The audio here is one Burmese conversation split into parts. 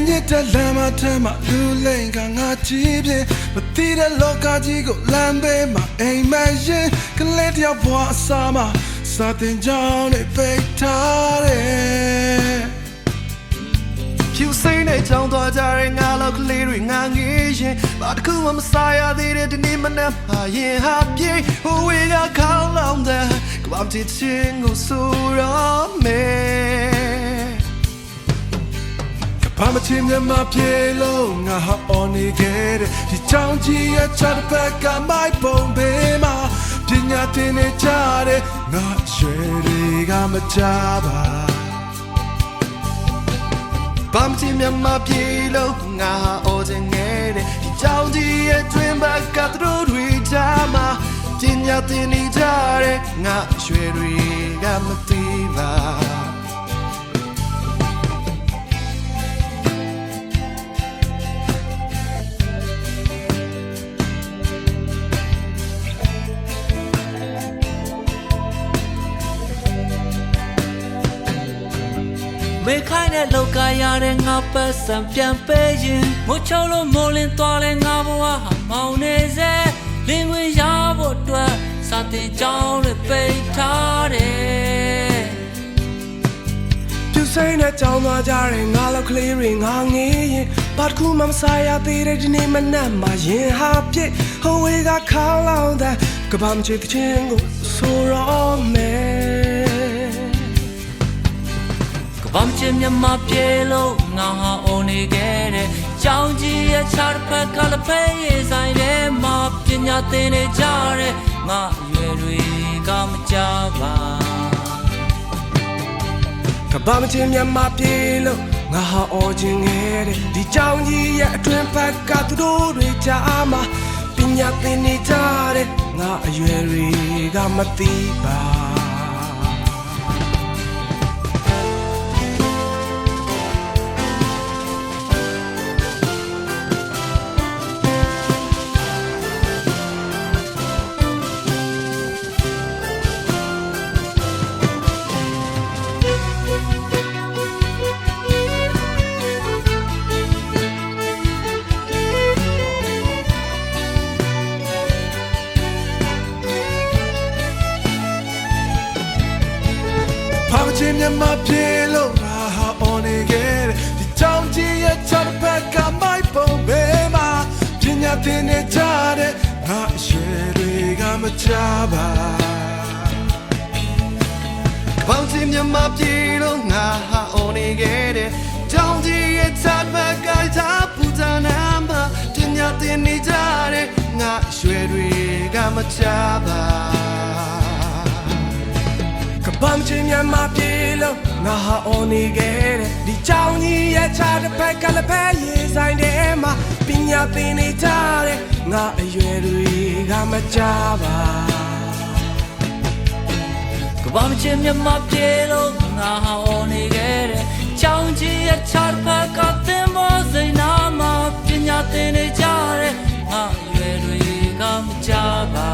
ညစ်တဲ့လမ်းမထဲမှာလူလိမ်ကငါကြည့်ပြမသိတဲ့လောကကြီးကိုလမ်းဘေးမှာအိမ်မက်ရင်ကလေးတယောက်ဘွားအစားမှာစာတင်ကြောင်းနဲ့ပိတ်ထားတယ်ဖြူစိမ့်နဲ့ကြောင်းသွားကြတဲ့ငါလောက်ကလေးတွေငါငေးရင်ဘာတစ်ခုမှမစားရသေးတဲ့ဒီနေ့မနက်မှာရင်ဟာပြေဟိုဝေကခေါင်းလောင်တဲ့ကဘာချစ်ချင်းကိုဆိုရမယ်ဘာမချင်မြမပြေလို့ငါဟာအော်နေခဲ့တဲ့ဒီချောင်းကြီးရဲ့ချတ်ဘက်ကမိုက်ပုံဘေးမှာပညာသင်နေကြတဲ့ငါရွှေတွေကမကြပါဘာမချင်မြမပြေလို့ငါဟာအော်ချင်ခဲ့တဲ့ဒီချောင်းကြီးရဲ့တွင်ဘက်ကသူတို့တွေကြမှာပညာသင်နေကြတဲ့ငါရွှေတွေကမသိပါမေခိုင်းတဲ့လောက်ကရတဲ့ငါပတ်စံပြန်ပေးရင်မိုးချုံလို့မိုးလင်းသွားလဲငါဘဝဟာမောင်နေစေလင်းဝင်ရဖို့အတွက်စာတင်ကြောင်းတွေပိတ်ထားတယ်ပြူစိမ့်နဲ့ကြောင်းသွားကြတဲ့ငါလောက်ကလေးတွေငါငေးရင်ဘာတစ်ခုမှမစားရသေးတဲ့ဒီနေ့မနက်မှာရင်ဟာပြည့်ဟိုဝေကခေါင်းလောင်တဲ့ကဘာမချစ်တဲ့ချင်းကိုဆိုရမယ်ဘာမချင်မြမပြေလို့ငါဟာအိုနေခဲ့တဲ့ကြောင်ကြီးရဲ့ခြားတစ်ဖက်ကလည်းဖဲရေးဆိုင်ထဲမှာပညာသင်နေကြတဲ့ငါရွယ်တွေကမကြပါဘာမချင်မြမပြေလို့ငါဟာအော်ချင်ခဲ့တဲ့ဒီကြောင်ကြီးရဲ့အတွင်ဘက်ကသူတို့တွေကြားမှာပညာသင်နေကြတဲ့ငါအရွယ်တွေကမသိပါဘာမချင်မြမပြေလို့ငါဟာအော်နေခဲ့တဲ့ဒီကြောင်ကြီးရဲ့ချတ်ဘက်ကမိုက်ပုံဘေးမှာပညာသင်နေကြတဲ့ငါအရွယ်တွေကမကြပါဘာမချင်မြမပြေလို့ငါဟာအော်နေခဲ့တဲ့ကြောင်ကြီးရဲ့ချတ်ဘက်ကသာပူဇာနာမှာပညာသင်နေကြတဲ့ငါအရွယ်တွေကမကြပါဘာမချင်မြမပြေလို့ငါဟာအော်နေခဲ့တဲ့ဒီကြောင်ကြီးရဲ့ခြားတစ်ဖက်ကလည်းဖဲရေးဆိုင်ထဲမှာပညာသင်နေကြတဲ့ငါအရွယ်တွေကမကြပါဘာမချင်မြမပြေလို့ငါဟာအော်နေခဲ့တဲ့ကြောင်ကြီးရဲ့ခြားတစ်ဖက်ကသင်္ဘောစိန်နာမှာပညာသင်နေကြတဲ့ငါအရွယ်တွေကမကြပါ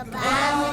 Kabau,